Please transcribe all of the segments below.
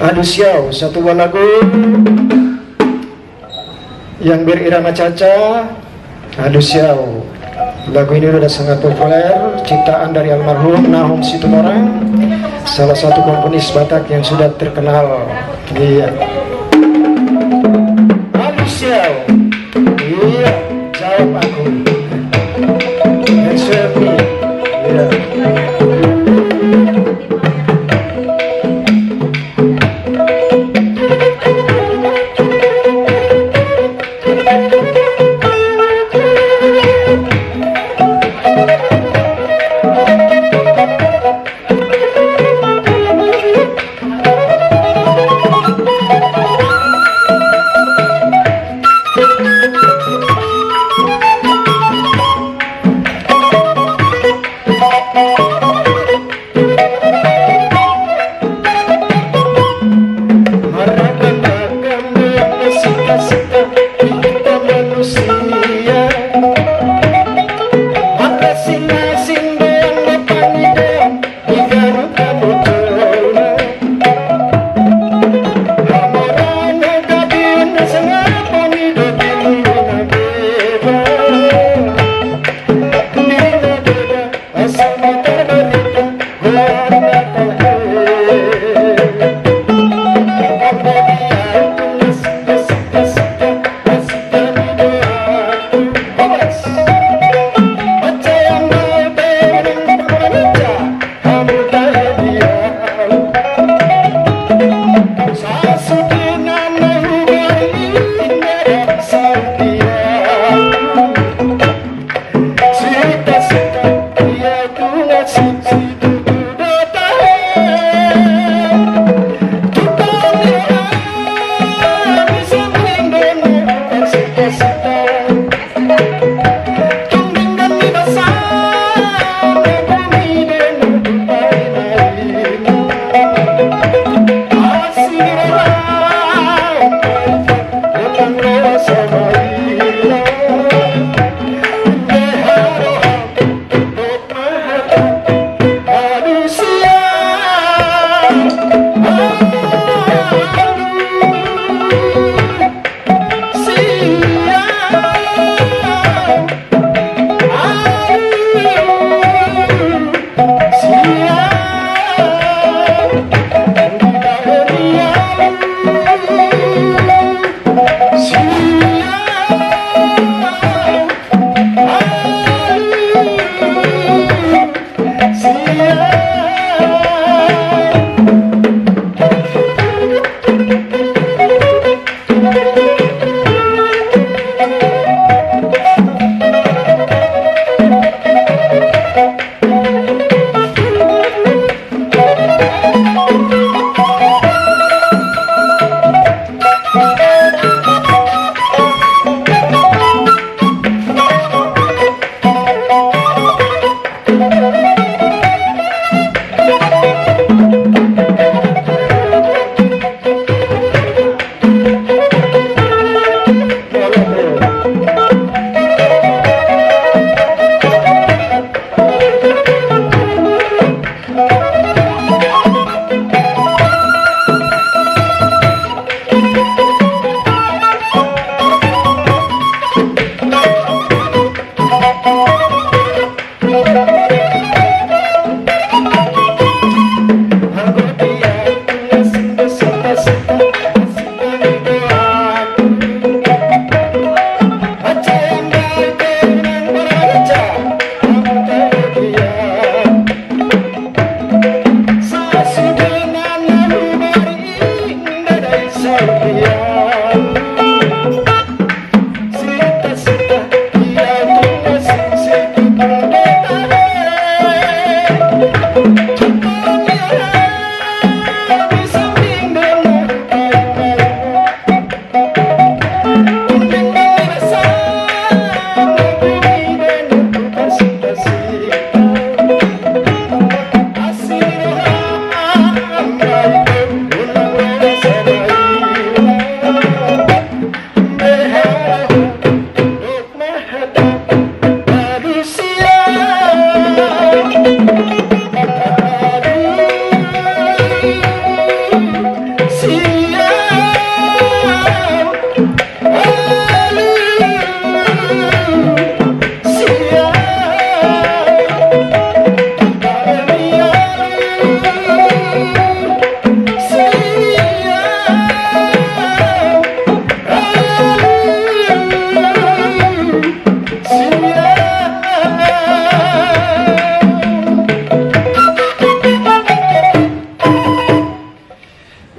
Aduh siau, satu buah lagu yang berirama Caca. Aduh siau, lagu ini sudah sangat populer, ciptaan dari almarhum Nahum Situmorang, salah satu komponis Batak yang sudah terkenal. Iya. Aduh siau, iya, jawab aku. Answer me. Iya.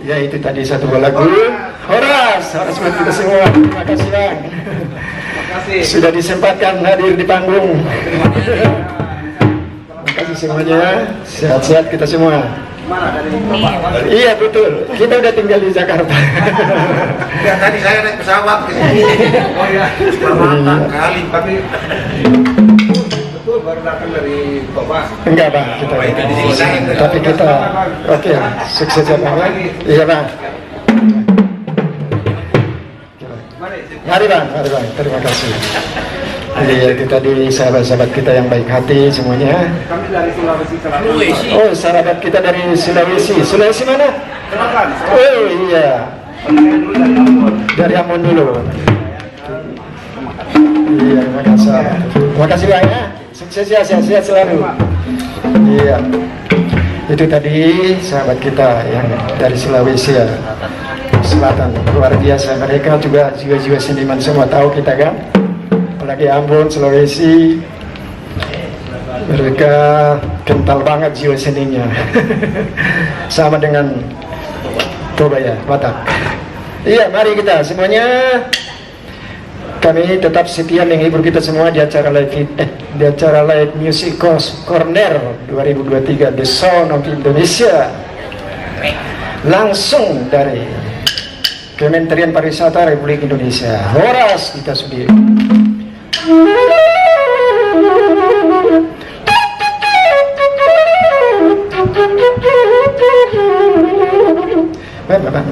Ya itu tadi satu buah lagu. Horas buat kita semua. Terima kasih Bang. Sudah disempatkan hadir di panggung. Terima kasih semuanya. Sehat-sehat kita semua. Iya betul. Kita udah tinggal di Jakarta. Ya tadi saya naik pesawat ke sini. Oh ya, selamat kali tapi betul baru datang dari Bapak. Enggak Bang, kita tapi kita oke, sukses ya Bang. Iya Bang. Mari Bang, terima kasih. Iya, itu tadi sahabat-sahabat kita yang baik hati semuanya. Kami dari Sulawesi. Oh, sahabat kita dari Sulawesi. Sulawesi mana? Oh iya. Dari Ambon dulu. Iya, terima kasih. Terima kasih Bang ya. Sukses ya, sehat-sehat selalu. Iya. Itu tadi sahabat kita yang dari Sulawesi ya. Selatan. Luar biasa, mereka juga jiwa-jiwa seniman semua, tahu kita kan? Apalagi Ambon, Sulawesi, mereka kental banget jiwa seninya. Sama dengan Toba ya, Batak. Iya, mari kita semuanya, kami tetap setia menghibur kita semua di acara live Music Corner 2023 The Sound of Indonesia, langsung dari Kementerian Pariwisata Republik Indonesia. Horas kita sendiri. Bapak.